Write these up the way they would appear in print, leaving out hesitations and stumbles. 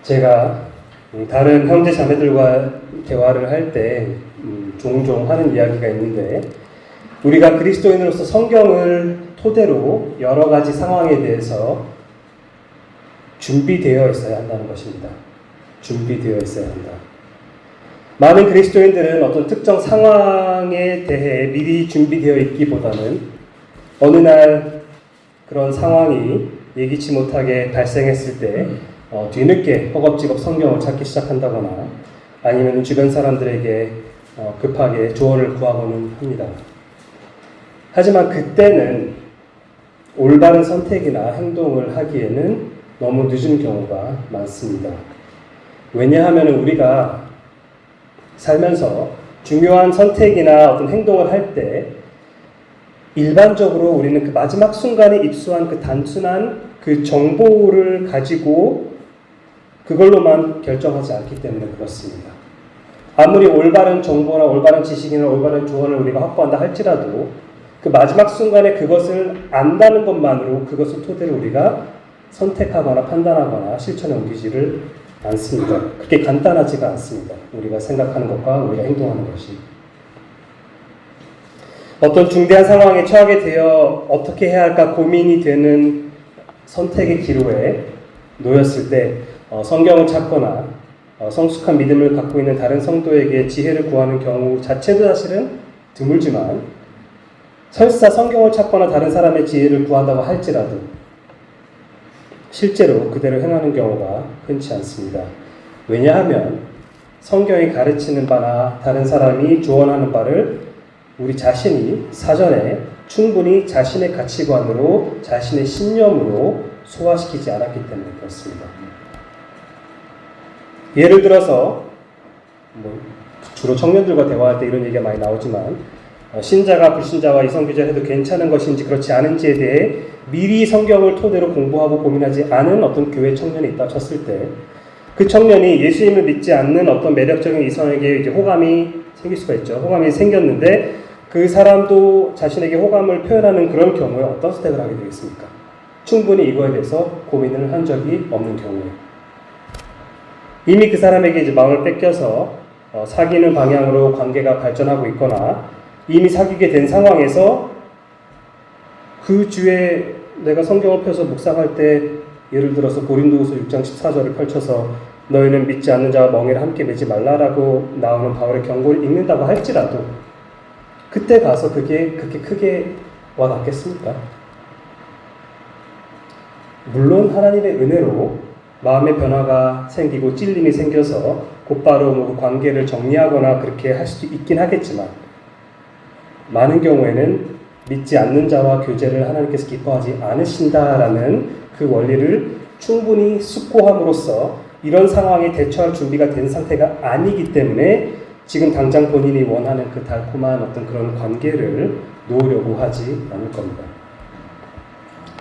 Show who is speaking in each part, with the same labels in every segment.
Speaker 1: 제가 다른 형제 자매들과 대화를 할 때 종종 하는 이야기가 있는데, 우리가 그리스도인으로서 성경을 토대로 여러 가지 상황에 대해서 준비되어 있어야 한다는 것입니다. 준비되어 있어야 한다. 많은 그리스도인들은 어떤 특정 상황에 대해 미리 준비되어 있기보다는 어느 날 그런 상황이 예기치 못하게 발생했을 때 뒤늦게 허겁지겁 성경을 찾기 시작한다거나 아니면 주변 사람들에게 급하게 조언을 구하고는 합니다. 하지만 그때는 올바른 선택이나 행동을 하기에는 너무 늦은 경우가 많습니다. 왜냐하면 우리가 살면서 중요한 선택이나 어떤 행동을 할 때 일반적으로 우리는 그 마지막 순간에 입수한 그 단순한 그 정보를 가지고 그걸로만 결정하지 않기 때문에 그렇습니다. 아무리 올바른 정보나 올바른 지식이나 올바른 조언을 우리가 확보한다 할지라도 그 마지막 순간에 그것을 안다는 것만으로 그것을 토대로 우리가 선택하거나 판단하거나 실천에 옮기지를 않습니다. 그렇게 간단하지가 않습니다. 우리가 생각하는 것과 우리가 행동하는 것이. 어떤 중대한 상황에 처하게 되어 어떻게 해야 할까 고민이 되는 선택의 기로에 놓였을 때 성경을 찾거나 성숙한 믿음을 갖고 있는 다른 성도에게 지혜를 구하는 경우 자체도 사실은 드물지만, 설사 성경을 찾거나 다른 사람의 지혜를 구한다고 할지라도 실제로 그대로 행하는 경우가 흔치 않습니다. 왜냐하면 성경이 가르치는 바나 다른 사람이 조언하는 바를 우리 자신이 사전에 충분히 자신의 가치관으로, 자신의 신념으로 소화시키지 않았기 때문에 그렇습니다. 예를 들어서 주로 청년들과 대화할 때 이런 얘기가 많이 나오지만, 신자가 불신자와 이성교제를 해도 괜찮은 것인지 그렇지 않은지에 대해 미리 성경을 토대로 공부하고 고민하지 않은 어떤 교회 청년이 있다고 쳤을 때, 그 청년이 예수님을 믿지 않는 어떤 매력적인 이성에게 이제 호감이 생길 수가 있죠. 호감이 생겼는데 그 사람도 자신에게 호감을 표현하는 그런 경우에 어떤 선택을 하게 되겠습니까? 충분히 이거에 대해서 고민을 한 적이 없는 경우에 이미 그 사람에게 이제 마음을 뺏겨서 사귀는 방향으로 관계가 발전하고 있거나 이미 사귀게 된 상황에서 그 주에 내가 성경을 펴서 묵상할 때 예를 들어서 고린도후서 6장 14절을 펼쳐서 너희는 믿지 않는 자와 멍에를 함께 매지 말라라고 나오는 바울의 경고를 읽는다고 할지라도 그때 가서 그게 그렇게 크게 와닿겠습니까? 물론 하나님의 은혜로 마음의 변화가 생기고 찔림이 생겨서 곧바로 관계를 정리하거나 그렇게 할 수도 있긴 하겠지만, 많은 경우에는 믿지 않는 자와 교제를 하나님께서 기뻐하지 않으신다라는 그 원리를 충분히 숙고함으로써 이런 상황에 대처할 준비가 된 상태가 아니기 때문에 지금 당장 본인이 원하는 그 달콤한 어떤 그런 관계를 놓으려고 하지 않을 겁니다.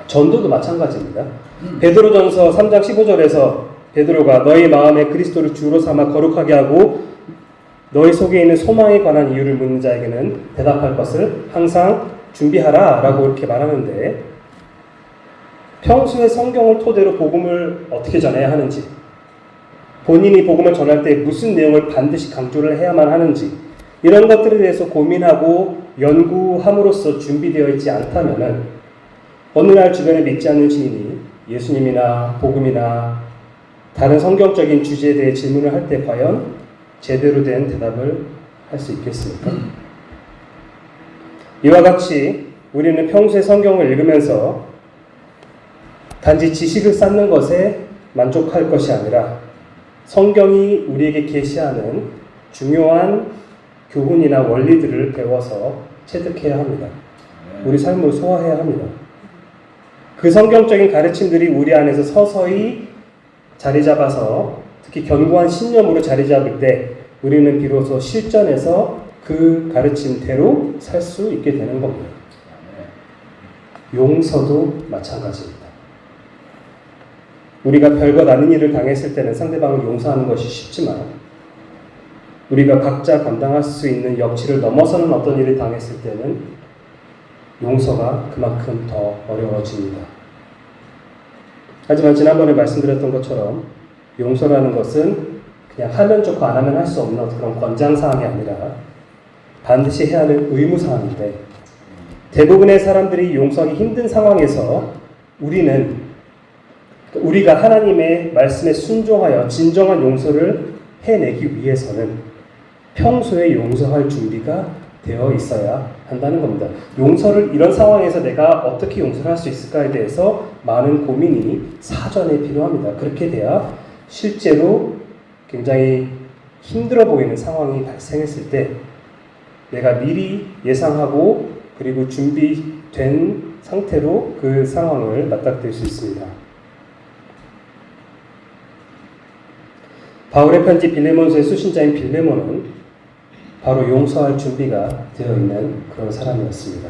Speaker 1: 전도도 마찬가지입니다. 베드로전서 3장 15절에서 베드로가 너희 마음에 그리스도를 주로 삼아 거룩하게 하고 너희 속에 있는 소망에 관한 이유를 묻는 자에게는 대답할 것을 항상 준비하라 라고 이렇게 말하는데, 평소에 성경을 토대로 복음을 어떻게 전해야 하는지, 본인이 복음을 전할 때 무슨 내용을 반드시 강조를 해야만 하는지, 이런 것들에 대해서 고민하고 연구함으로써 준비되어 있지 않다면 어느 날 주변에 믿지 않는 지인이 예수님이나 복음이나 다른 성경적인 주제에 대해 질문을 할 때 과연 제대로 된 대답을 할 수 있겠습니까? 이와 같이 우리는 평소에 성경을 읽으면서 단지 지식을 쌓는 것에 만족할 것이 아니라 성경이 우리에게 계시하는 중요한 교훈이나 원리들을 배워서 체득해야 합니다. 우리 삶으로 소화해야 합니다. 그 성경적인 가르침들이 우리 안에서 서서히 자리 잡아서 특히 견고한 신념으로 자리 잡을 때 우리는 비로소 실전에서 그 가르침대로 살 수 있게 되는 겁니다. 용서도 마찬가지입니다. 우리가 별것 아닌 일을 당했을 때는 상대방을 용서하는 것이 쉽지만, 우리가 각자 감당할 수 있는 역치를 넘어서는 어떤 일을 당했을 때는 용서가 그만큼 더 어려워집니다. 하지만 지난번에 말씀드렸던 것처럼 용서라는 것은 그냥 하면 좋고 안 하면 할 수 없는 그런 권장사항이 아니라 반드시 해야 하는 의무사항인데, 대부분의 사람들이 용서하기 힘든 상황에서 우리가 하나님의 말씀에 순종하여 진정한 용서를 해내기 위해서는 평소에 용서할 준비가 되어 있어야 한다는 겁니다. 용서를 이런 상황에서 내가 어떻게 용서를 할 수 있을까에 대해서 많은 고민이 사전에 필요합니다. 그렇게 돼야 실제로 굉장히 힘들어 보이는 상황이 발생했을 때 내가 미리 예상하고 그리고 준비된 상태로 그 상황을 맞닥뜨릴 수 있습니다. 바울의 편지 빌레몬서의 수신자인 빌레몬은 바로 용서할 준비가 되어 있는 그런 사람이었습니다.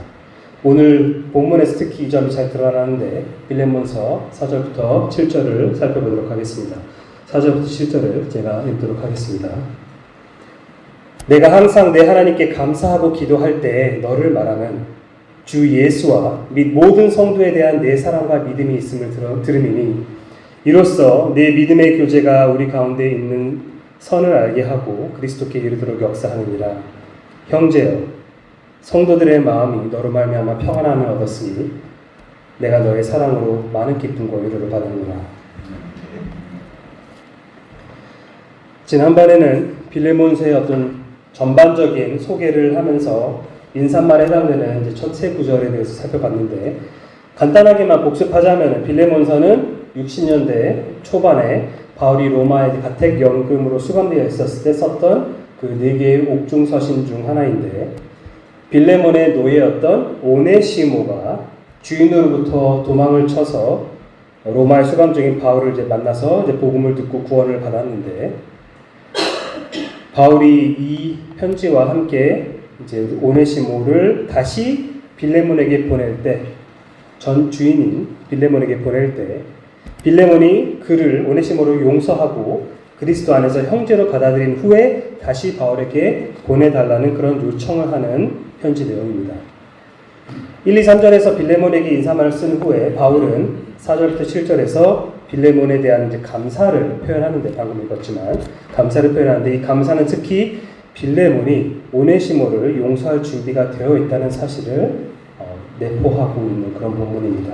Speaker 1: 오늘 본문에서 특히 이 점이 잘 드러나는데 빌레몬서 4절부터 7절을 살펴보도록 하겠습니다. 4절부터 7절을 제가 읽도록 하겠습니다. 내가 항상 내 하나님께 감사하고 기도할 때 너를 말하면 주 예수와 및 모든 성도에 대한 내 사랑과 믿음이 있음을 들음이니 이로써 내 믿음의 교제가 우리 가운데 있는 선을 알게 하고 그리스도께 이르도록 역사하느니라. 형제여, 성도들의 마음이 너로 말미암아 평안함을 얻었으니 내가 너의 사랑으로 많은 기쁨과 위로를 받았노라. 지난번에는 빌레몬서의 어떤 전반적인 소개를 하면서 인사말에 해당되는 이제 첫 세 구절에 대해서 살펴봤는데, 간단하게만 복습하자면 빌레몬서는 60년대 초반에 바울이 로마에 가택 연금으로 수감되어 있었을 때 썼던 그 4개의 옥중 서신 중 하나인데, 빌레몬의 노예였던 오네시모가 주인으로부터 도망을 쳐서 로마에 수감 중인 바울을 이제 만나서 이제 복음을 듣고 구원을 받았는데, 바울이 이 편지와 함께 이제 오네시모를 다시 빌레몬에게 보낼 때, 전 주인인 빌레몬에게 보낼 때 빌레몬이 그를 오네시모를 용서하고 그리스도 안에서 형제로 받아들인 후에 다시 바울에게 보내달라는 그런 요청을 하는 편지 내용입니다. 1, 2, 3절에서 빌레몬에게 인사말을 쓴 후에 바울은 4절부터 7절에서 빌레몬에 대한 이제 감사를 표현하는데, 방금 읽었지만 감사를 표현하는데, 이 감사는 특히 빌레몬이 오네시모를 용서할 준비가 되어 있다는 사실을 내포하고 있는 그런 본문입니다.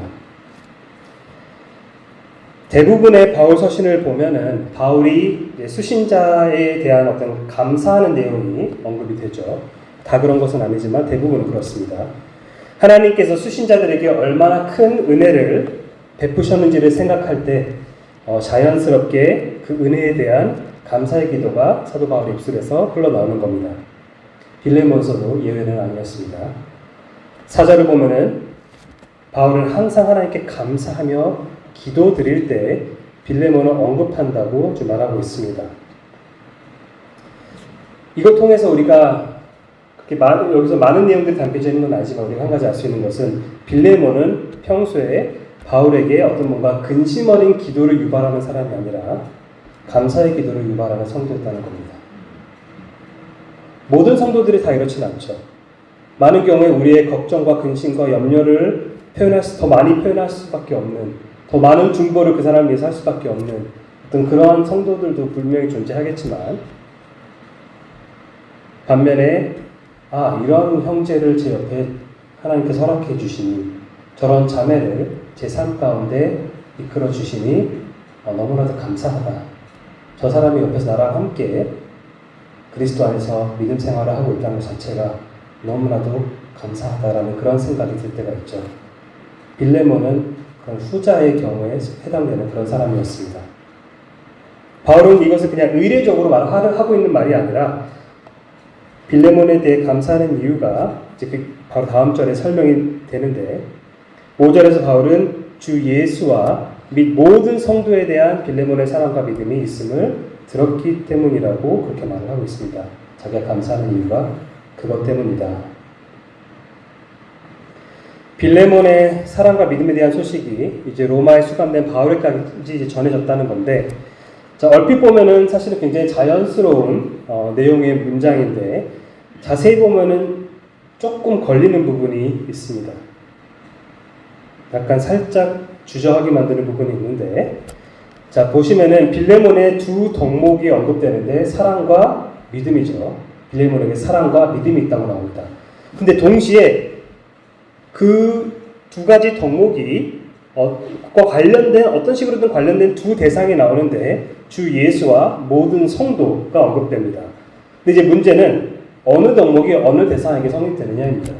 Speaker 1: 대부분의 바울 서신을 보면은 바울이 수신자에 대한 어떤 감사하는 내용이 언급이 되죠. 다 그런 것은 아니지만 대부분은 그렇습니다. 하나님께서 수신자들에게 얼마나 큰 은혜를 베푸셨는지를 생각할 때 자연스럽게 그 은혜에 대한 감사의 기도가 사도 바울의 입술에서 흘러나오는 겁니다. 빌레몬서도 예외는 아니었습니다. 4절을 보면은 바울은 항상 하나님께 감사하며 기도 드릴 때 빌레몬을 언급한다고 좀 말하고 있습니다. 이것 통해서 우리가 여기서 많은 내용들이 담겨져 있는 건 아니지만 우리가 한 가지 알 수 있는 것은 빌레몬은 평소에 바울에게 어떤 뭔가 근심 어린 기도를 유발하는 사람이 아니라 감사의 기도를 유발하는 성도였다는 겁니다. 모든 성도들이 다 이렇진 않죠. 많은 경우에 우리의 걱정과 근심과 염려를 더 많이 표현할 수밖에 없는, 더 많은 중보를 그 사람을 위해서 할 수밖에 없는 어떤 그러한 성도들도 분명히 존재하겠지만, 반면에 이런 형제를 제 옆에 하나님께서 허락해 주시니, 저런 자매를 제 삶 가운데 이끌어 주시니 너무나도 감사하다. 저 사람이 옆에서 나랑 함께 그리스도 안에서 믿음 생활을 하고 있다는 것 자체가 너무나도 감사하다라는 그런 생각이 들 때가 있죠. 빌레몬은 그런 후자의 경우에 해당되는 그런 사람이었습니다. 바울은 이것을 그냥 의례적으로 하고 있는 말이 아니라 빌레몬에 대해 감사하는 이유가 이제 바로 다음 절에 설명이 되는데, 5절에서 바울은 주 예수와 및 모든 성도에 대한 빌레몬의 사랑과 믿음이 있음을 들었기 때문이라고 그렇게 말을 하고 있습니다. 자기가 감사하는 이유가 그것 때문이다. 빌레몬의 사랑과 믿음에 대한 소식이 이제 로마에 수감된 바울에까지 이제 전해졌다는 건데, 자, 얼핏 보면은 사실은 굉장히 자연스러운 내용의 문장인데, 자세히 보면은 조금 걸리는 부분이 있습니다. 약간 살짝 주저하게 만드는 부분이 있는데, 자, 보시면은 빌레몬의 두 덕목이 언급되는데 사랑과 믿음이죠. 빌레몬에게 사랑과 믿음이 있다고 나옵니다. 근데 동시에 그 두 가지 덕목이 관련된 어떤 식으로든 관련된 두 대상이 나오는데 주 예수와 모든 성도가 언급됩니다. 근데 이제 문제는 어느 덕목이 어느 대상에게 성립되느냐입니다.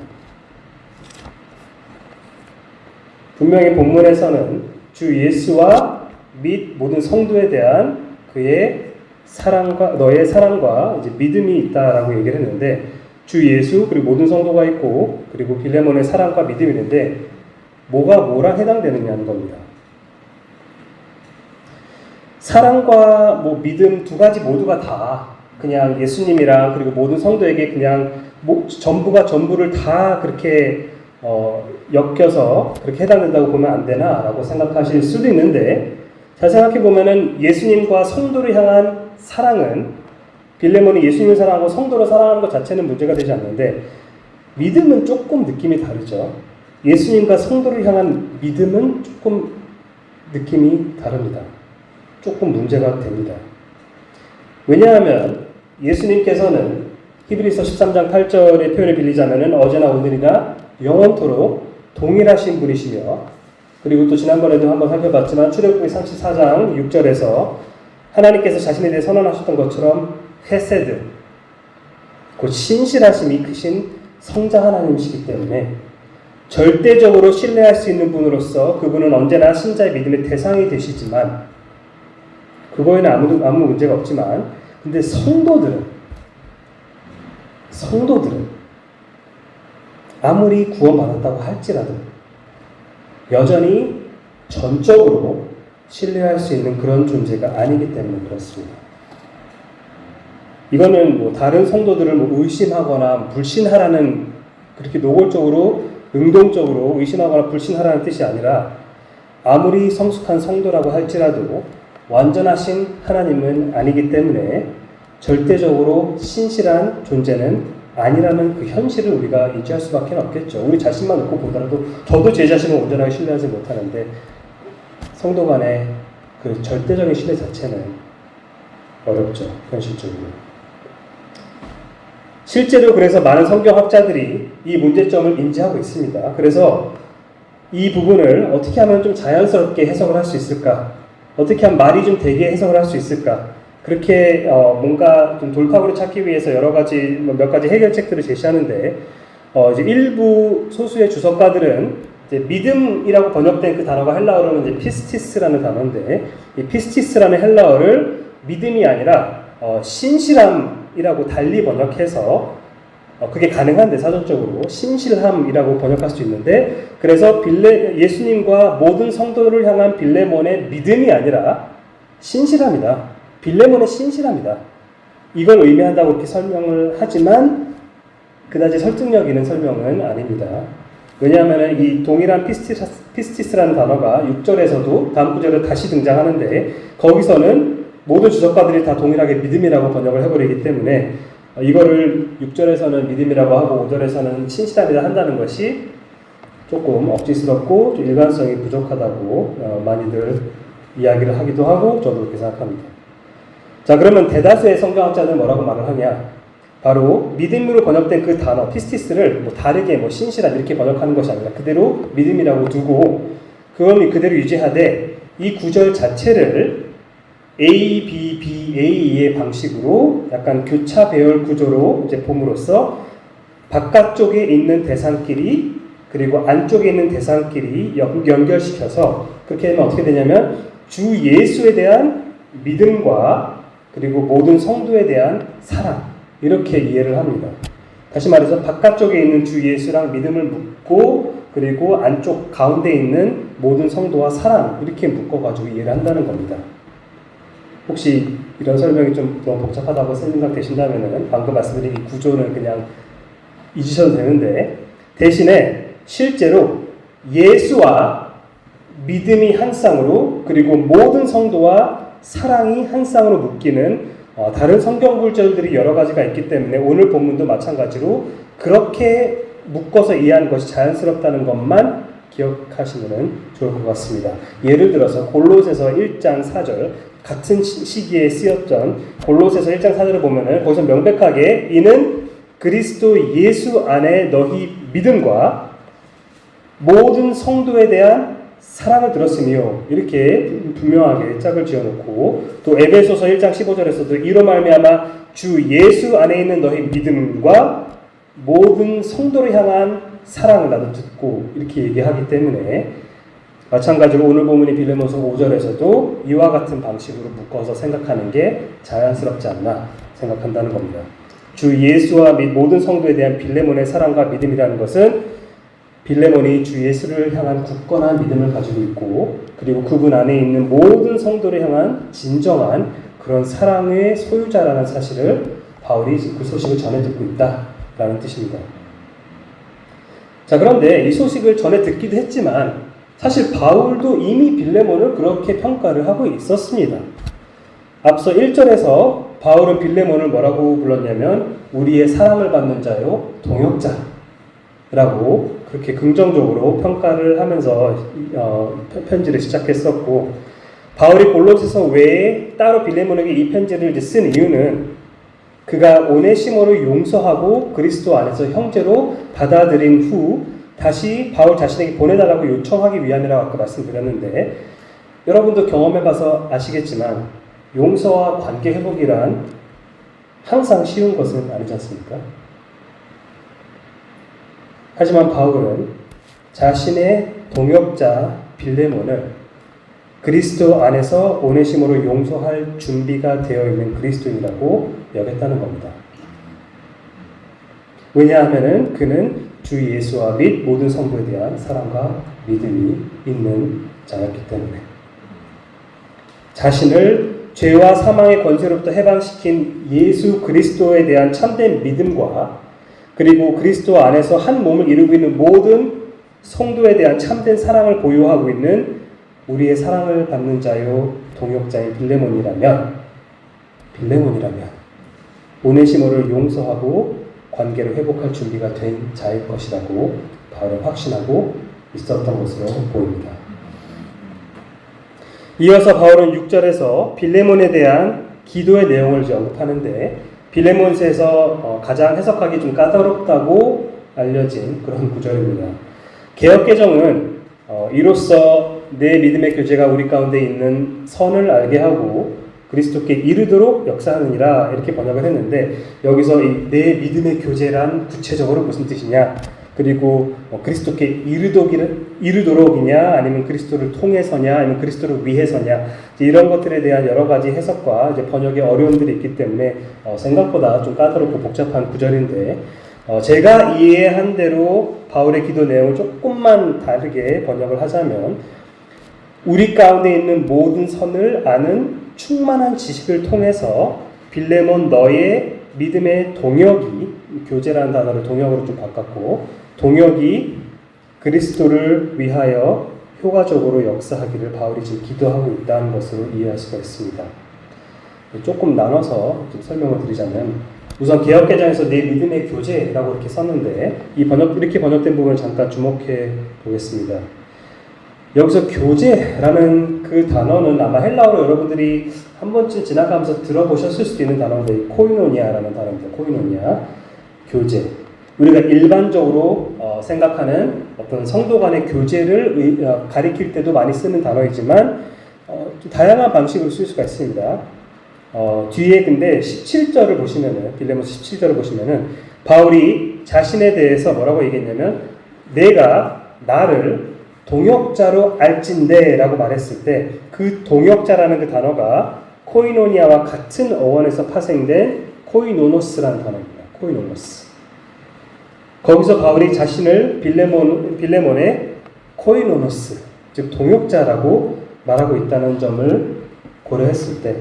Speaker 1: 분명히 본문에서는 주 예수와 및 모든 성도에 대한 그의 사랑과 너의 사랑과 이제 믿음이 있다라고 얘기를 했는데 주 예수 그리고 모든 성도가 있고 그리고 빌레몬의 사랑과 믿음이 있는데 뭐가 뭐랑 해당되느냐는 겁니다. 사랑과 믿음 두 가지 모두가 다 그냥 예수님이랑 그리고 모든 성도에게 그냥 전부가 전부를 다 그렇게 엮여서 그렇게 해당된다고 보면 안 되나라고 생각하실 수도 있는데 잘 생각해 보면은 예수님과 성도를 향한 사랑은 빌레몬이 예수님을 사랑하고 성도를 사랑하는 것 자체는 문제가 되지 않는데 믿음은 조금 느낌이 다르죠. 예수님과 성도를 향한 믿음은 조금 느낌이 다릅니다. 조금 문제가 됩니다. 왜냐하면 예수님께서는 히브리서 13장 8절의 표현을 빌리자면은 어제나 오늘이나 영원토록 동일하신 분이시며 그리고 또 지난번에도 한번 살펴봤지만 출애굽기 34장 6절에서 하나님께서 자신에 대해 선언하셨던 것처럼 헤세드 곧 신실하심이 크신 성자 하나님이시기 때문에 절대적으로 신뢰할 수 있는 분으로서 그분은 언제나 신자의 믿음의 대상이 되시지만 그거에는 아무 문제가 없지만 근데 성도들은 아무리 구원받았다고 할지라도 여전히 전적으로 신뢰할 수 있는 그런 존재가 아니기 때문에 그렇습니다. 이거는 다른 성도들을 의심하거나 불신하라는 그렇게 노골적으로 능동적으로 의심하거나 불신하라는 뜻이 아니라 아무리 성숙한 성도라고 할지라도 완전하신 하나님은 아니기 때문에 절대적으로 신실한 존재는 아니라는 그 현실을 우리가 인지할 수밖에 없겠죠. 우리 자신만 놓고 보더라도 저도 제 자신을 온전하게 신뢰하지 못하는데 성도 간의 그 절대적인 신뢰 자체는 어렵죠. 현실적으로. 실제로 그래서 많은 성경학자들이 이 문제점을 인지하고 있습니다. 그래서 이 부분을 어떻게 하면 좀 자연스럽게 해석을 할 수 있을까? 어떻게 하면 말이 좀 되게 해석을 할 수 있을까? 그렇게 뭔가 좀 돌파구를 찾기 위해서 몇 가지 해결책들을 제시하는데 이제 일부 소수의 주석가들은 이제 믿음이라고 번역된 그 단어가 헬라어로는 이제 피스티스라는 단어인데 이 피스티스라는 헬라어를 믿음이 아니라 신실함이라고 달리 번역해서 그게 가능한데 사전적으로 신실함이라고 번역할 수 있는데 그래서 예수님과 모든 성도를 향한 빌레몬의 믿음이 아니라 신실함이다. 빌레몬의 신실함이다. 이걸 의미한다고 이렇게 설명을 하지만 그다지 설득력 있는 설명은 아닙니다. 왜냐하면 이 동일한 피스티스라는 단어가 6절에서도 다음 구절에 다시 등장하는데 거기서는 모든 주석가들이 다 동일하게 믿음이라고 번역을 해버리기 때문에 이거를 6절에서는 믿음이라고 하고 5절에서는 신실함이라 한다는 것이 조금 억지스럽고 좀 일관성이 부족하다고 많이들 이야기를 하기도 하고 저도 그렇게 생각합니다. 자, 그러면 대다수의 성경학자는 뭐라고 말을 하냐? 바로 믿음으로 번역된 그 단어 피스티스를 다르게 신실한 이렇게 번역하는 것이 아니라 그대로 믿음이라고 두고 그걸 그대로 유지하되 이 구절 자체를 A, B, B, A의 방식으로 약간 교차 배열 구조로 이제 봄으로써 바깥쪽에 있는 대상끼리 그리고 안쪽에 있는 대상끼리 연결시켜서 그렇게 되면 어떻게 되냐면 주 예수에 대한 믿음과 그리고 모든 성도에 대한 사랑 이렇게 이해를 합니다. 다시 말해서 바깥쪽에 있는 주 예수랑 믿음을 묶고 그리고 안쪽 가운데 있는 모든 성도와 사랑 이렇게 묶어가지고 이해를 한다는 겁니다. 혹시 이런 설명이 좀 너무 복잡하다고 생각되신다면 방금 말씀드린 이 구조는 그냥 잊으셔도 되는데 대신에 실제로 예수와 믿음이 한 쌍으로 그리고 모든 성도와 사랑이 한 쌍으로 묶이는 다른 성경 구절들이 여러 가지가 있기 때문에 오늘 본문도 마찬가지로 그렇게 묶어서 이해하는 것이 자연스럽다는 것만 기억하시면 좋을 것 같습니다. 예를 들어서 골로새서 1장 4절 같은 시기에 쓰였던 골로새서 1장 4절을 보면은 거기서 명백하게 이는 그리스도 예수 안에 너희 믿음과 모든 성도에 대한 사랑을 들었으며 이렇게 분명하게 짝을 지어놓고 또 에베소서 1장 15절에서도 이로 말미암아 주 예수 안에 있는 너희 믿음과 모든 성도를 향한 사랑을 나도 듣고 이렇게 얘기하기 때문에 마찬가지로 오늘 본문의 빌레몬서 5절에서도 이와 같은 방식으로 묶어서 생각하는 게 자연스럽지 않나 생각한다는 겁니다. 주 예수와 및 모든 성도에 대한 빌레몬의 사랑과 믿음이라는 것은 빌레몬이 주 예수를 향한 굳건한 믿음을 가지고 있고 그리고 그분 안에 있는 모든 성도를 향한 진정한 그런 사랑의 소유자라는 사실을 바울이 그 소식을 전해 듣고 있다라는 뜻입니다. 자, 그런데 이 소식을 전해 듣기도 했지만 사실 바울도 이미 빌레몬을 그렇게 평가를 하고 있었습니다. 앞서 1절에서 바울은 빌레몬을 뭐라고 불렀냐면 우리의 사랑을 받는 자요 동역자라고 그렇게 긍정적으로 평가를 하면서 편지를 시작했었고 바울이 골로새서 외에 따로 빌레몬에게 이 편지를 이제 쓴 이유는 그가 오네시모를 용서하고 그리스도 안에서 형제로 받아들인 후 다시 바울 자신에게 보내달라고 요청하기 위함이라고 아까 말씀드렸는데 여러분도 경험해봐서 아시겠지만 용서와 관계 회복이란 항상 쉬운 것은 아니지 않습니까? 하지만 바울은 자신의 동역자 빌레몬을 그리스도 안에서 오네시모를 용서할 준비가 되어 있는 그리스도인이라고 여겼다는 겁니다. 왜냐하면 그는 주 예수와 및 모든 성도에 대한 사랑과 믿음이 있는 자였기 때문에 자신을 죄와 사망의 권세로부터 해방시킨 예수 그리스도에 대한 참된 믿음과 그리고 그리스도 안에서 한 몸을 이루고 있는 모든 성도에 대한 참된 사랑을 보유하고 있는 우리의 사랑을 받는 자요 동역자인 빌레몬이라면 오네시모를 용서하고 관계를 회복할 준비가 된 자일 것이라고 바울은 확신하고 있었던 것으로 보입니다. 이어서 바울은 6절에서 빌레몬에 대한 기도의 내용을 언급하는데 빌레몬서에서 가장 해석하기 좀 까다롭다고 알려진 그런 구절입니다. 개역개정은 이로써 내 믿음의 교제가 우리 가운데 있는 선을 알게 하고 그리스도께 이르도록 역사하느니라 이렇게 번역을 했는데 여기서 이 내 믿음의 교제란 구체적으로 무슨 뜻이냐 그리고 그리스도께 이르도록이냐 아니면 그리스도를 통해서냐 아니면 그리스도를 위해서냐 이런 것들에 대한 여러 가지 해석과 이제 번역의 어려움들이 있기 때문에 생각보다 좀 까다롭고 복잡한 구절인데 제가 이해한 대로 바울의 기도 내용을 조금만 다르게 번역을 하자면 우리 가운데 있는 모든 선을 아는 충만한 지식을 통해서 빌레몬 너의 믿음의 동역이 교제라는 단어를 동역으로 좀 바꿨고 동역이 그리스도를 위하여 효과적으로 역사하기를 바울이 지금 기도하고 있다는 것으로 이해할 수가 있습니다. 조금 나눠서 좀 설명을 드리자면 우선 개역개정에서 내 믿음의 교제라고 이렇게 썼는데 이렇게 번역된 부분을 잠깐 주목해 보겠습니다. 여기서 교제라는 그 단어는 아마 헬라어로 여러분들이 한 번쯤 지나가면서 들어보셨을 수도 있는 단어인데 코이노니아라는 단어입니다. 코이노니아, 교제. 우리가 일반적으로 생각하는 어떤 성도 간의 교제를 가리킬 때도 많이 쓰는 단어이지만 좀 다양한 방식으로 쓸 수가 있습니다. 뒤에 근데 17절을 보시면은 빌레몬서 17절을 보시면은 바울이 자신에 대해서 뭐라고 얘기했냐면 내가 나를 동역자로 알진대 라고 말했을 때 그 동역자라는 그 단어가 코이노니아와 같은 어원에서 파생된 코이노노스라는 단어입니다. 코이노노스. 거기서 바울이 자신을 빌레몬의 코이노노스, 즉 동역자라고 말하고 있다는 점을 고려했을 때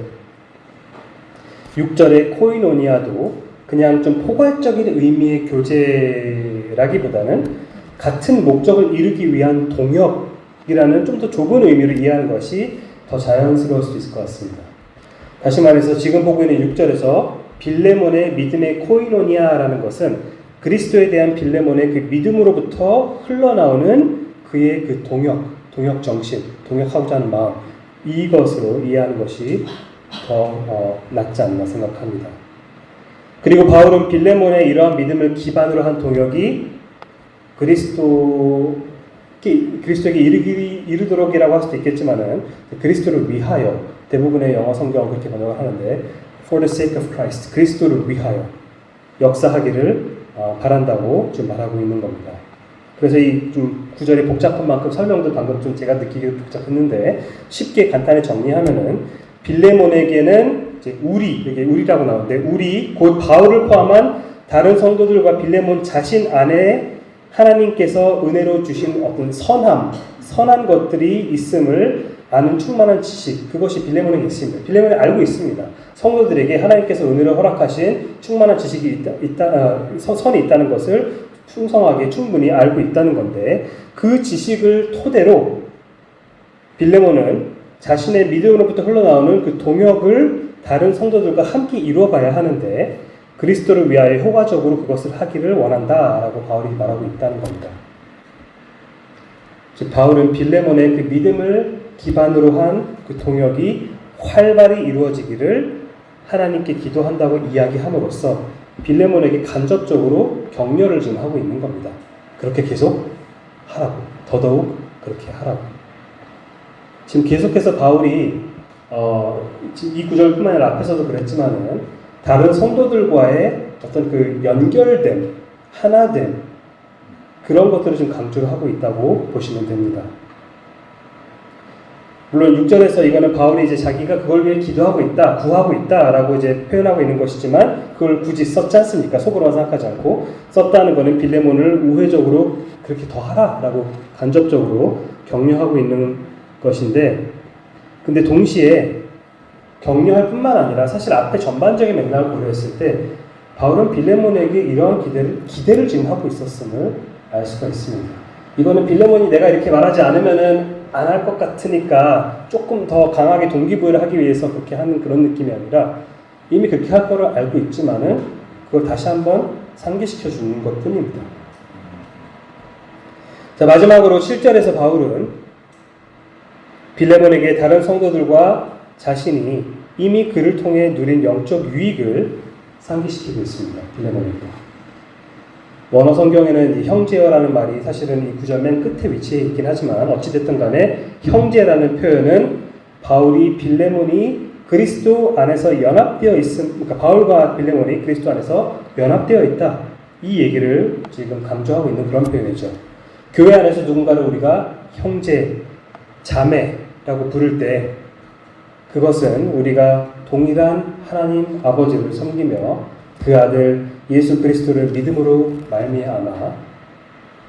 Speaker 1: 6절의 코이노니아도 그냥 좀 포괄적인 의미의 교제라기보다는 같은 목적을 이루기 위한 동역이라는 좀 더 좁은 의미로 이해하는 것이 더 자연스러울 수 있을 것 같습니다. 다시 말해서 지금 보고 있는 6절에서 빌레몬의 믿음의 코이노니아라는 것은 그리스도에 대한 빌레몬의 그 믿음으로부터 흘러나오는 그의 그 동역 정신, 동역하고자 하는 마음, 이것으로 이해하는 것이 더 낫지 않나 생각합니다. 그리고 바울은 빌레몬의 이러한 믿음을 기반으로 한 동역이 그리스도에게 이르도록이라고 할 수도 있겠지만은 그리스도를 위하여, 대부분의 영어 성경은 그렇게 번역을 하는데 for the sake of Christ, 그리스도를 위하여 역사하기를 바란다고 좀 말하고 있는 겁니다. 그래서 이 좀 구절이 복잡한 만큼 설명도 방금 좀 제가 느끼기도 복잡했는데 쉽게 간단히 정리하면은 빌레몬에게는 이제 이게 우리라고 나오는데 우리 곧 바울을 포함한 다른 성도들과 빌레몬 자신 안에 하나님께서 은혜로 주신 어떤 선한 것들이 있음을 아는 충만한 지식, 그것이 빌레몬에게 있습니다. 빌레몬이 알고 있습니다. 성도들에게 하나님께서 은혜로 허락하신 충만한 지식이 선이 있다는 것을 풍성하게 충분히 알고 있다는 건데, 그 지식을 토대로 빌레몬은 자신의 믿음으로부터 흘러나오는 그 동역을 다른 성도들과 함께 이루어가야 하는데 그리스도를 위하여 효과적으로 그것을 하기를 원한다라고 바울이 말하고 있다는 겁니다. 즉 바울은 빌레몬의 그 믿음을 기반으로 한 그 동역이 활발히 이루어지기를 하나님께 기도한다고 이야기함으로써 빌레몬에게 간접적으로 격려를 지금 하고 있는 겁니다. 그렇게 계속 하라고, 더더욱 그렇게 하라고. 지금 계속해서 바울이 이 구절뿐만 아니라 앞에서도 그랬지만은 다른 성도들과의 어떤 그 연결됨, 하나됨, 그런 것들을 좀 강조를 하고 있다고 보시면 됩니다. 물론 6절에서 이거는 바울이 이제 자기가 그걸 위해 기도하고 있다, 구하고 있다라고 이제 표현하고 있는 것이지만 그걸 굳이 썼지 않습니까? 속으로만 생각하지 않고 썼다는 것은 빌레몬을 우회적으로 그렇게 더 하라라고 간접적으로 격려하고 있는 것인데, 근데 동시에 격려할 뿐만 아니라 사실 앞에 전반적인 맥락을 고려했을 때 바울은 빌레몬에게 이러한 기대를 지금 하고 있었음을 알 수가 있습니다. 이거는 빌레몬이 내가 이렇게 말하지 않으면은 안 할 것 같으니까 조금 더 강하게 동기부여를 하기 위해서 그렇게 하는 그런 느낌이 아니라 이미 그렇게 할 거를 알고 있지만은 그걸 다시 한번 상기시켜 주는 것 뿐입니다. 자, 마지막으로 7절에서 바울은 빌레몬에게 다른 성도들과 자신이 이미 그를 통해 누린 영적 유익을 상기시키고 있습니다. 빌레몬에게. 원어 성경에는 형제여라는 말이 사실은 이 구절 맨 끝에 위치해 있긴 하지만 어찌됐든 간에 형제라는 표현은 바울이 빌레몬이 그리스도 안에서 연합되어 그러니까 바울과 빌레몬이 그리스도 안에서 연합되어 있다, 이 얘기를 지금 강조하고 있는 그런 표현이죠. 교회 안에서 누군가를 우리가 형제, 자매라고 부를 때 그것은 우리가 동일한 하나님 아버지를 섬기며 그 아들 예수 그리스도를 믿음으로 말미암아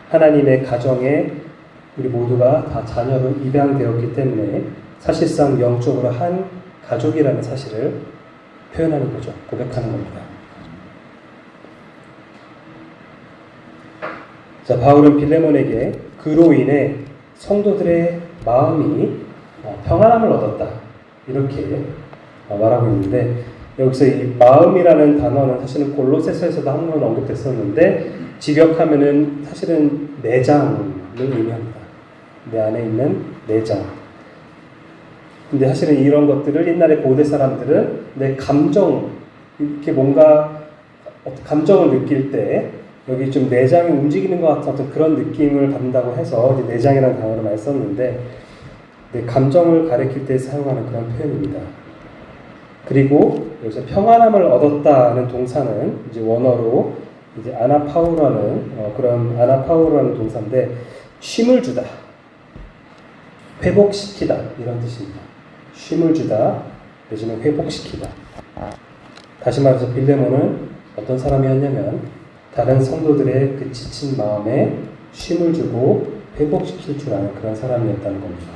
Speaker 1: 하나님의 가정에 우리 모두가 다 자녀로 입양되었기 때문에 사실상 영적으로 한 가족이라는 사실을 표현하는 거죠. 고백하는 겁니다. 자, 바울은 빌레몬에게 그로 인해 성도들의 마음이 평안함을 얻었다, 이렇게 말하고 있는데, 여기서 이 마음이라는 단어는 사실은 골로새서에서도 한 번 언급됐었는데 직역하면은 사실은 내장을 의미합니다. 내 안에 있는 내장. 근데 사실은 이런 것들을 옛날에 고대 사람들은 내 감정, 이렇게 뭔가 감정을 느낄 때 여기 좀 내장이 움직이는 것 같은 어떤 그런 느낌을 받는다고 해서 이제 내장이라는 단어를 많이 썼는데, 내 감정을 가리킬 때 사용하는 그런 표현입니다. 그리고 여기서 평안함을 얻었다는 동사는 이제 원어로 이제 아나파우라는 동사인데 쉼을 주다, 회복시키다, 이런 뜻입니다. 쉼을 주다 내지는 회복시키다. 다시 말해서 빌레몬은 어떤 사람이었냐면 다른 성도들의 그 지친 마음에 쉼을 주고 회복시킬 줄 아는 그런 사람이었다는 겁니다.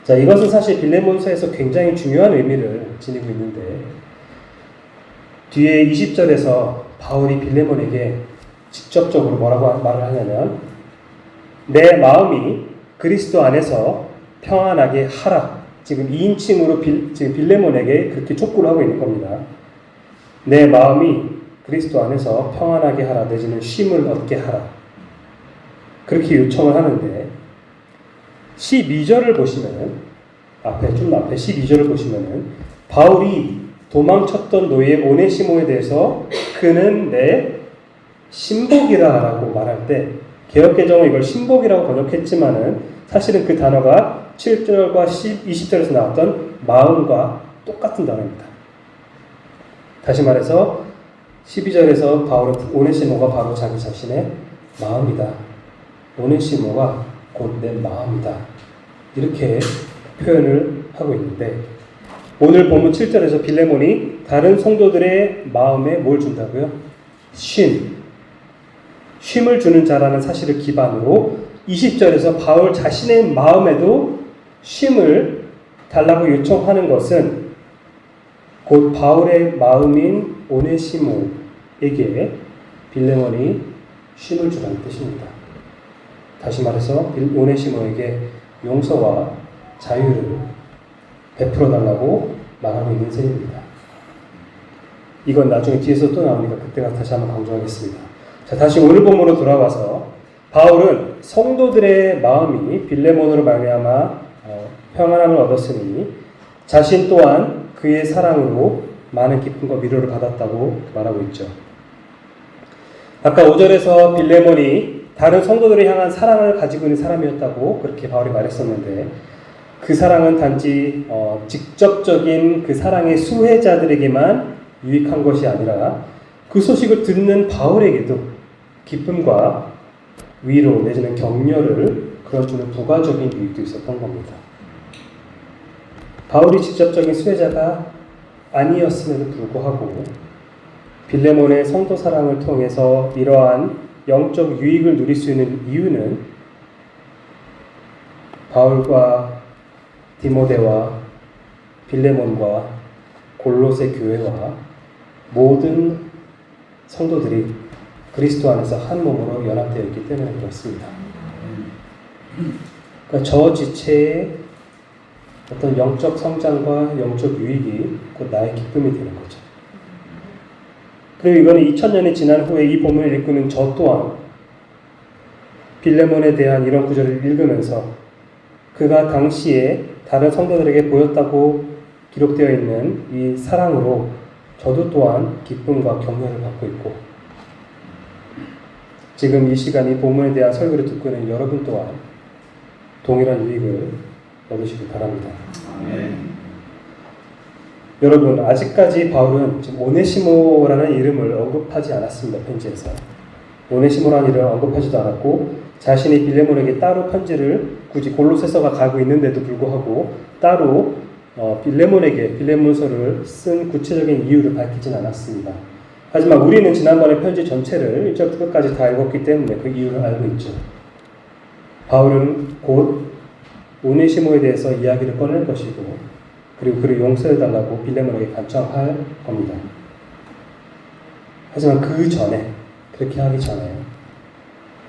Speaker 1: 자, 이것은 사실 빌레몬서에서 굉장히 중요한 의미를 지니고 있는데, 뒤에 20절에서 바울이 빌레몬에게 직접적으로 뭐라고 말을 하냐면 내 마음이 그리스도 안에서 평안하게 하라. 지금 2인칭으로 지금 빌레몬에게 그렇게 촉구를 하고 있는 겁니다. 내 마음이 그리스도 안에서 평안하게 하라, 내지는 쉼을 얻게 하라. 그렇게 요청을 하는데 12절을 보시면은 앞에 12절을 보시면은 바울이 도망쳤던 노예 오네시모에 대해서 그는 내 신복이라고 말할 때 개역개정은 이걸 신복이라고 번역했지만은 사실은 그 단어가 7절과 20절에서 나왔던 마음과 똑같은 단어입니다. 다시 말해서 12절에서 오네시모가 바로 자기 자신의 마음이다. 오네시모가 곧 내 마음이다. 이렇게 표현을 하고 있는데 오늘 본문 7절에서 빌레몬이 다른 성도들의 마음에 뭘 준다고요? 쉼을 주는 자라는 사실을 기반으로 20절에서 바울 자신의 마음에도 쉼을 달라고 요청하는 것은 곧 바울의 마음인 오네시모에게 빌레몬이 쉼을 주라는 뜻입니다. 다시 말해서 오네시모에게 용서와 자유를 베풀어 달라고 말하고 있는 셈입니다. 이건 나중에 뒤에서 또 나오니까 그때가 다시 한번 강조하겠습니다. 자, 다시 오늘 본문으로 돌아와서 바울은 성도들의 마음이 빌레몬으로 말미암아 평안함을 얻었으니 자신 또한 그의 사랑으로 많은 기쁨과 위로를 받았다고 말하고 있죠. 아까 5절에서 빌레몬이 다른 성도들을 향한 사랑을 가지고 있는 사람이었다고 그렇게 바울이 말했었는데 그 사랑은 단지 직접적인 그 사랑의 수혜자들에게만 유익한 것이 아니라 그 소식을 듣는 바울에게도 기쁨과 위로 내지는 격려를 그려주는 부가적인 유익도 있었던 겁니다. 바울이 직접적인 수혜자가 아니었음에도 불구하고 빌레몬의 성도 사랑을 통해서 이러한 영적 유익을 누릴 수 있는 이유는 바울과 디모데와 빌레몬과 골로새 교회와 모든 성도들이 그리스도 안에서 한 몸으로 연합되어 있기 때문에 그렇습니다. 그러니까 저 지체의 어떤 영적 성장과 영적 유익이 곧 나의 기쁨이 되는 거죠. 그리고 이거는 2000년이 지난 후에 이 본문을 읽고는 저 또한 빌레몬에 대한 이런 구절을 읽으면서 그가 당시에 다른 성도들에게 보였다고 기록되어 있는 이 사랑으로 저도 또한 기쁨과 격려를 받고 있고 지금 이 시간 이 본문에 대한 설교를 듣고 있는 여러분 또한 동일한 유익을 얻으시길 바랍니다. 아멘. 여러분 아직까지 바울은 지금 오네시모라는 이름을 언급하지 않았습니다. 편지에서 오네시모라는 이름을 언급하지도 않았고 자신이 빌레몬에게 따로 편지를 굳이 골로새서가 가고 있는데도 불구하고 따로 빌레몬서를 쓴 구체적인 이유를 밝히진 않았습니다. 하지만 우리는 지난번에 편지 전체를 1절부터 끝까지 다 읽었기 때문에 그 이유를 알고 있죠. 바울은 곧 오네시모에 대해서 이야기를 꺼낼 것이고 그리고 그를 용서해달라고 빌레몬에게 간청할 겁니다. 하지만 그 전에 그렇게 하기 전에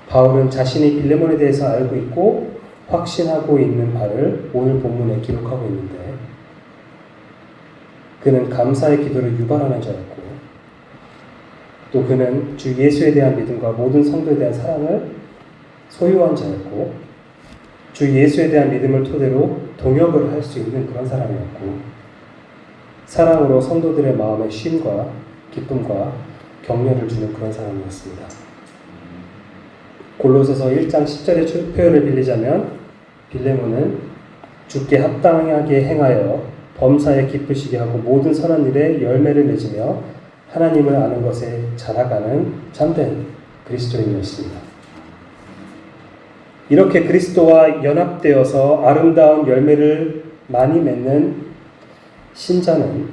Speaker 1: 바울은 자신이 빌레몬에 대해서 알고 있고 확신하고 있는 바를 오늘 본문에 기록하고 있는데 그는 감사의 기도를 유발하는 자였고 또 그는 주 예수에 대한 믿음과 모든 성도에 대한 사랑을 소유한 자였고 주 예수에 대한 믿음을 토대로 동역을 할 수 있는 그런 사람이었고 사랑으로 성도들의 마음에 쉼과 기쁨과 격려를 주는 그런 사람이었습니다. 골로새서 1장 10절의 표현을 빌리자면 빌레몬은 주께 합당하게 행하여 범사에 기쁘시게 하고 모든 선한 일에 열매를 맺으며 하나님을 아는 것에 자라가는 참된 그리스도인이었습니다. 이렇게 그리스도와 연합되어서 아름다운 열매를 많이 맺는 신자는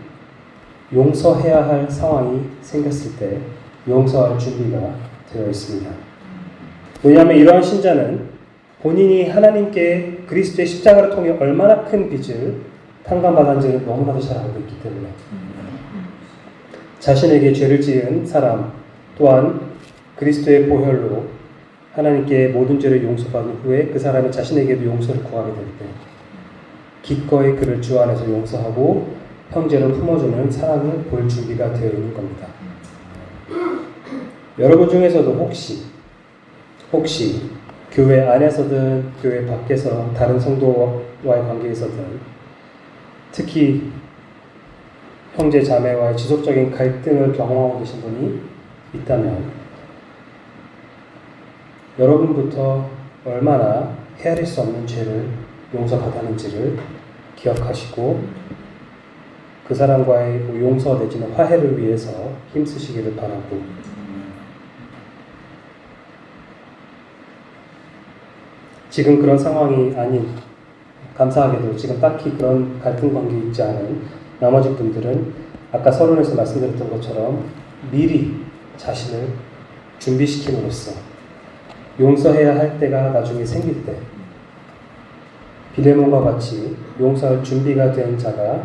Speaker 1: 용서해야 할 상황이 생겼을 때 용서할 준비가 되어 있습니다. 왜냐하면 이러한 신자는 본인이 하나님께 그리스도의 십자가를 통해 얼마나 큰 빚을 탕감받았는지를 너무나도 잘 알고 있기 때문에 자신에게 죄를 지은 사람 또한 그리스도의 보혈로 하나님께 모든 죄를 용서받은 후에 그 사람이 자신에게도 용서를 구하게 될 때 기꺼이 그를 주 안에서 용서하고 형제를 품어주는 사랑을 볼 준비가 되어 있는 겁니다. 여러분 중에서도 혹시 교회 안에서든 교회 밖에서 다른 성도와의 관계에서든 특히 형제 자매와의 지속적인 갈등을 경험하고 계신 분이 있다면 여러분부터 얼마나 헤아릴 수 없는 죄를 용서받았는지를 기억하시고 그 사람과의 용서 내지는 화해를 위해서 힘쓰시기를 바라고, 지금 그런 상황이 아닌, 감사하게도 지금 딱히 그런 갈등 관계에 있지 않은 나머지 분들은 아까 서론에서 말씀드렸던 것처럼 미리 자신을 준비시킴으로써 용서해야 할 때가 나중에 생길 때 빌레몬과 같이 용서할 준비가 된 자가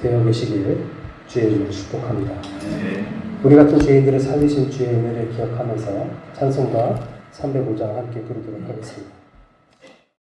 Speaker 1: 되어 계시길 주의 이름으로 축복합니다. 우리 같은 죄인들을 살리신 주의 은혜를 기억하면서 찬송가 305장 함께 부르도록 하겠습니다.